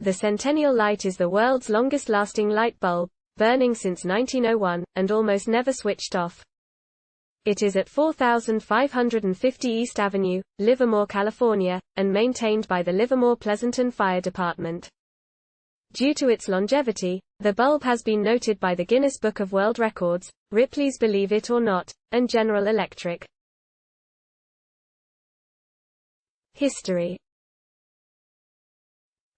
The Centennial Light is the world's longest-lasting light bulb, burning since 1901, and almost never switched off. It is at 4550 East Avenue, Livermore, California, and maintained by the Livermore-Pleasanton Fire Department. Due to its longevity, the bulb has been noted by the Guinness Book of World Records, Ripley's Believe It or Not, and General Electric. History.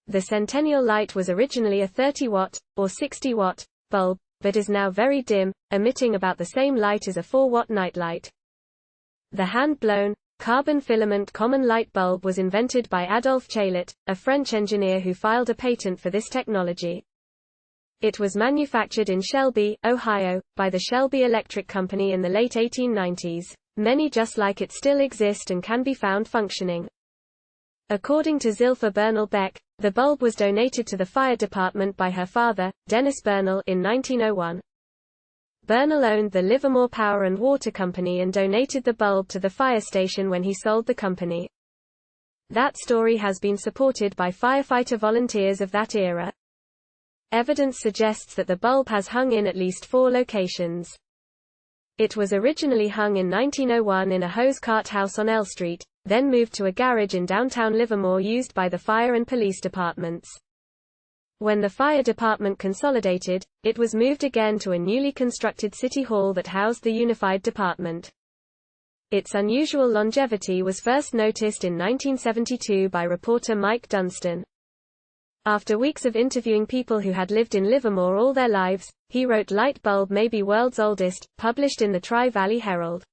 The Centennial Light was originally a 30-watt, or 60-watt, bulb, but is now very dim, emitting about the same light as a 4-watt nightlight. The hand-blown, carbon filament common light bulb was invented by Adolphe Chaillet, a French engineer who filed a patent for this technology. It was manufactured in Shelby, Ohio, by the Shelby Electric Company in the late 1890s. Many just like it still exist and can be found functioning. According to Zilpha Bernal-Beck, the bulb was donated to the fire department by her father, Dennis Bernal, in 1901. Bernal owned the Livermore Power and Water Company and donated the bulb to the fire station when he sold the company. That story has been supported by firefighter volunteers of that era. Evidence suggests that the bulb has hung in at least 4 locations. It was originally hung in 1901 in a hose cart house on L Street, then moved to a garage in downtown Livermore used by the fire and police departments. When the fire department consolidated, it was moved again to a newly constructed city hall that housed the unified department. Its unusual longevity was first noticed in 1972 by reporter Mike Dunstan. After weeks of interviewing people who had lived in Livermore all their lives, he wrote Light Bulb May Be World's Oldest, published in the Tri-Valley Herald.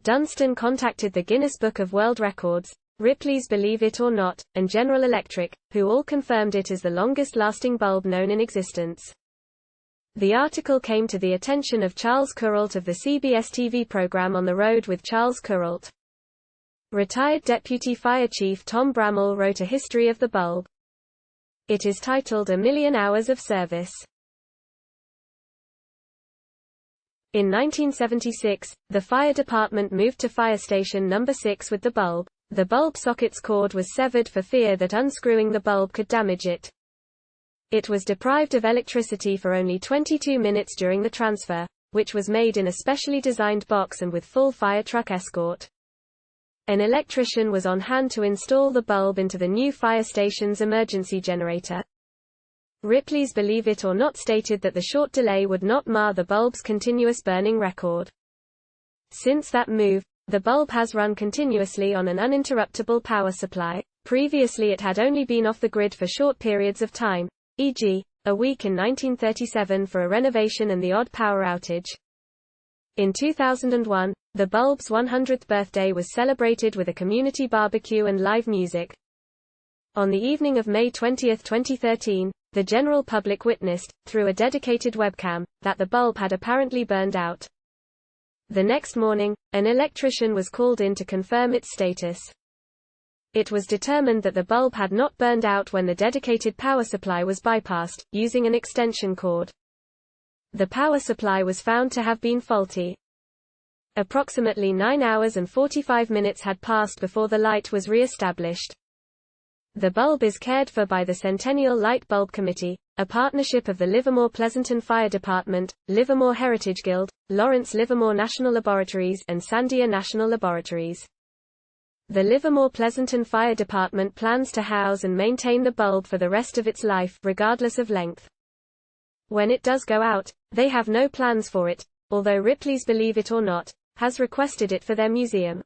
Dunstan contacted the Guinness Book of World Records, Ripley's Believe It or Not, and General Electric, who all confirmed it as the longest-lasting bulb known in existence. The article came to the attention of Charles Kuralt of the CBS TV program On the Road with Charles Kuralt. Retired Deputy Fire Chief Tom Bramall wrote a history of the bulb. It is titled A Million Hours of Service. In 1976, the fire department moved to Fire Station No. 6 with the bulb. The bulb socket's cord was severed for fear that unscrewing the bulb could damage it. It was deprived of electricity for only 22 minutes during the transfer, which was made in a specially designed box and with full fire truck escort. An electrician was on hand to install the bulb into the new fire station's emergency generator. Ripley's Believe It or Not stated that the short delay would not mar the bulb's continuous burning record. Since that move, the bulb has run continuously on an uninterruptible power supply. Previously it had only been off the grid for short periods of time, e.g., a week in 1937 for a renovation and the odd power outage. In 2001, the bulb's 100th birthday was celebrated with a community barbecue and live music. On the evening of May 20, 2013, the general public witnessed, through a dedicated webcam, that the bulb had apparently burned out. The next morning, an electrician was called in to confirm its status. It was determined that the bulb had not burned out when the dedicated power supply was bypassed, using an extension cord. The power supply was found to have been faulty. Approximately 9 hours and 45 minutes had passed before the light was re-established. The bulb is cared for by the Centennial Light Bulb Committee, a partnership of the Livermore-Pleasanton Fire Department, Livermore Heritage Guild, Lawrence Livermore National Laboratories, and Sandia National Laboratories. The Livermore-Pleasanton Fire Department plans to house and maintain the bulb for the rest of its life, regardless of length. When it does go out, they have no plans for it, although Ripley's Believe It or Not has requested it for their museum.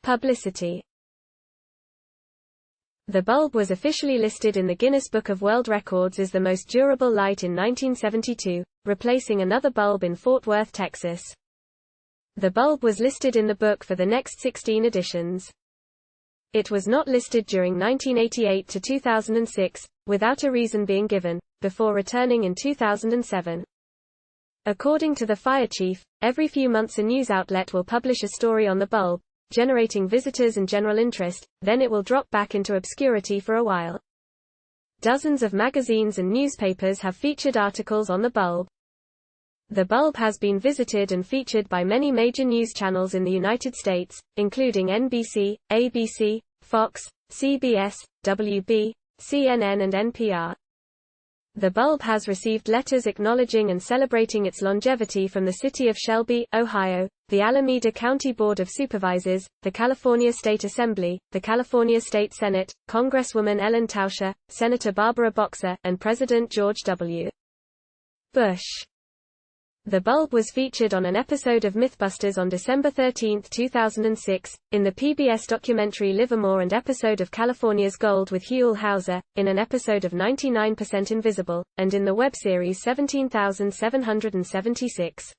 Publicity. The bulb was officially listed in the Guinness Book of World Records as the most durable light in 1972, replacing another bulb in Fort Worth, Texas. The bulb was listed in the book for the next 16 editions. It was not listed during 1988 to 2006, without a reason being given, before returning in 2007. According to the fire chief, every few months a news outlet will publish a story on the bulb, generating visitors and general interest, then it will drop back into obscurity for a while. Dozens of magazines and newspapers have featured articles on the bulb. The bulb has been visited and featured by many major news channels in the United States, including NBC, ABC, Fox, CBS, WB, CNN and NPR. The bulb has received letters acknowledging and celebrating its longevity from the city of Shelby, Ohio, the Alameda County Board of Supervisors, the California State Assembly, the California State Senate, Congresswoman Ellen Tauscher, Senator Barbara Boxer, and President George W. Bush. The bulb was featured on an episode of Mythbusters on December 13, 2006, in the PBS documentary Livermore and episode of California's Gold with Huell Hauser, in an episode of 99% Invisible, and in the web series 17,776.